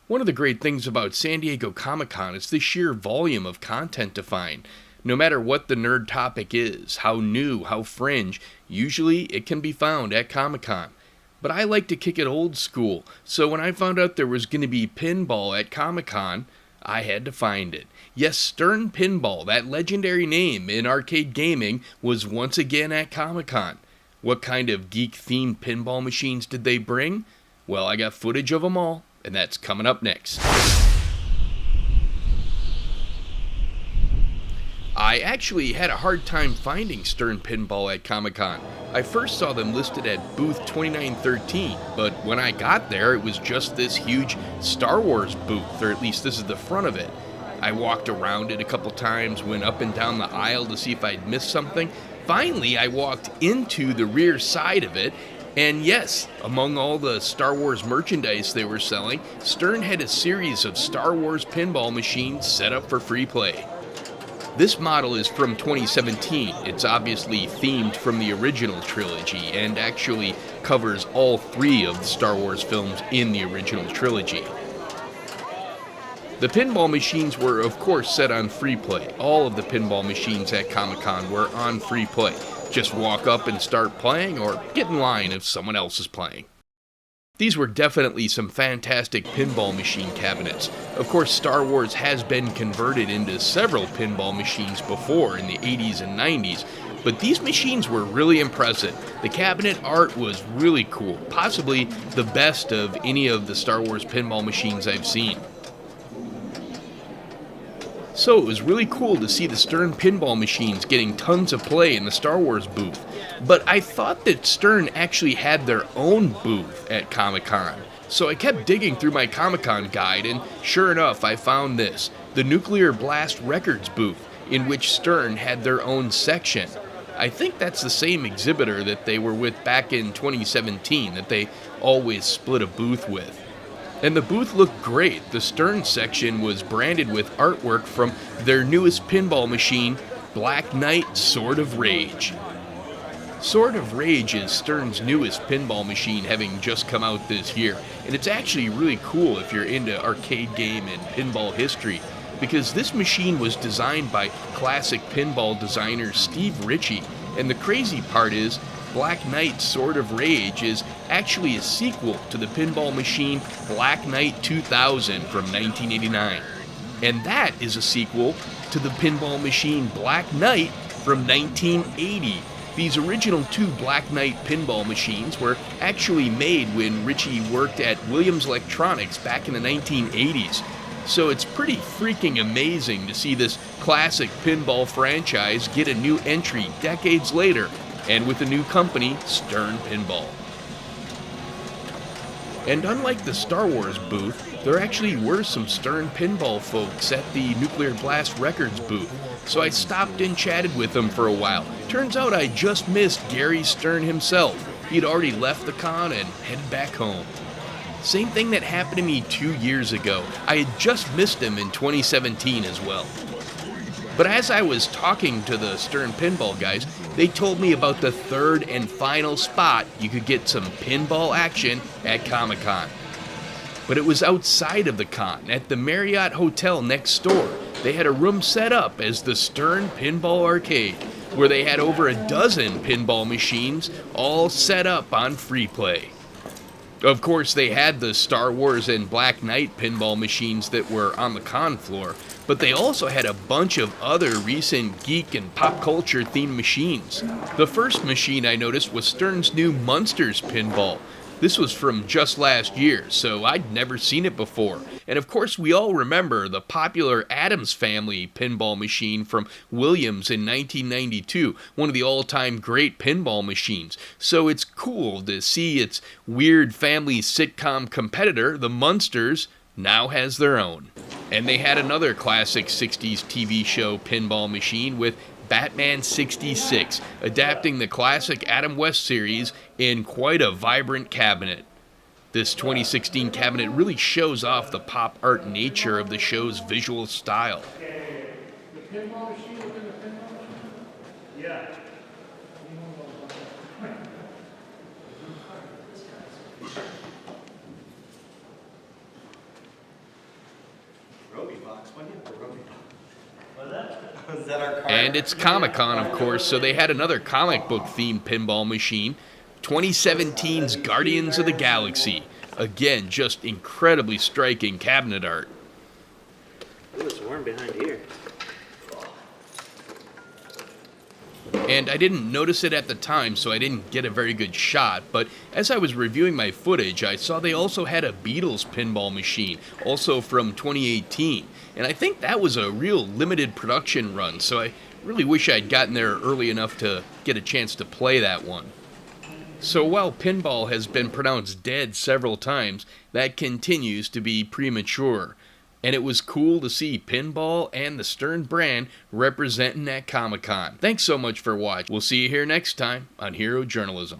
One of the great things about San Diego Comicon is the sheer volume of content to find. No matter what the nerd topic is, how new, how fringe, usually it can be found at Comic-Con. But I like to kick it old school, so when I found out there was going to be pinball at Comic-Con, I had to find it. Yes, Stern Pinball, that legendary name in arcade gaming, was once again at Comic-Con. What kind of geek-themed pinball machines did they bring? Well, I got footage of them all, and that's coming up next. I actually had a hard time finding Stern Pinball at Comic-Con. I first saw them listed at booth 2913, but when I got there, it was just this huge Star Wars booth, or at least this is the front of it. I walked around it a couple times, went up and down the aisle to see if I'd missed something. Finally, I walked into the rear side of it, and yes, among all the Star Wars merchandise they were selling, Stern had a series of Star Wars pinball machines set up for free play. This model is from 2017. It's obviously themed from the original trilogy and actually covers all three of the Star Wars films in the original trilogy. The pinball machines were, of course, set on free play. All of the pinball machines at Comic-Con were on free play. Just walk up and start playing, or get in line if someone else is playing. These were definitely some fantastic pinball machine cabinets. Of course, Star Wars has been converted into several pinball machines before in the 80s and 90s, but these machines were really impressive. The cabinet art was really cool, possibly the best of any of the Star Wars pinball machines I've seen. So it was really cool to see the Stern pinball machines getting tons of play in the Star Wars booth. But I thought that Stern actually had their own booth at Comic-Con. So I kept digging through my Comic-Con guide, and sure enough, I found this, the Nuclear Blast Records booth, in which Stern had their own section. I think that's the same exhibitor that they were with back in 2017, that they always split a booth with. And the booth looked great. The Stern section was branded with artwork from their newest pinball machine, Black Knight Sword of Rage. Sword of Rage is Stern's newest pinball machine, having just come out this year, and it's actually really cool if you're into arcade game and pinball history, because this machine was designed by classic pinball designer Steve Ritchie, and the crazy part is, Black Knight Sword of Rage is actually a sequel to the pinball machine Black Knight 2000 from 1989. And that is a sequel to the pinball machine Black Knight from 1980. These original two Black Knight pinball machines were actually made when Ritchie worked at Williams Electronics back in the 1980s. So it's pretty freaking amazing to see this classic pinball franchise get a new entry decades later, and with a new company, Stern Pinball. And unlike the Star Wars booth, there actually were some Stern Pinball folks at the Nuclear Blast Records booth, so I stopped and chatted with them for a while. Turns out I just missed Gary Stern himself. He'd already left the con and headed back home. Same thing that happened to me 2 years ago. I had just missed him in 2017 as well. But as I was talking to the Stern Pinball guys, they told me about the third and final spot you could get some pinball action at Comic-Con. But it was outside of the con, at the Marriott Hotel next door. They had a room set up as the Stern Pinball Arcade, where they had over a dozen pinball machines all set up on free play. Of course, they had the Star Wars and Black Knight pinball machines that were on the con floor, but they also had a bunch of other recent geek and pop culture themed machines. The first machine I noticed was Stern's new Munsters pinball. This was from just last year, so I'd never seen it before. And of course, we all remember the popular Addams Family pinball machine from Williams in 1992, one of the all-time great pinball machines. So it's cool to see its weird family sitcom competitor, the Munsters, now has their own. And they had another classic 60s TV show pinball machine with Batman 66, adapting the classic Adam West series in quite a vibrant cabinet. This 2016 cabinet really shows off the pop art nature of the show's visual style. The pinball machine within the pinball machine? Yeah. And it's Comicon, of course, so they had another comic book themed pinball machine, 2017's Guardians of the Galaxy. Again, just incredibly striking cabinet art. Ooh, it's warm behind here. And I didn't notice it at the time, so I didn't get a very good shot, but as I was reviewing my footage, I saw they also had a Beatles pinball machine, also from 2018, and I think that was a real limited production run, so I really wish I'd gotten there early enough to get a chance to play that one. So while pinball has been pronounced dead several times, that continues to be premature. And it was cool to see pinball and the Stern brand representing at Comic-Con. Thanks so much for watching. We'll see you here next time on Hero Journalism.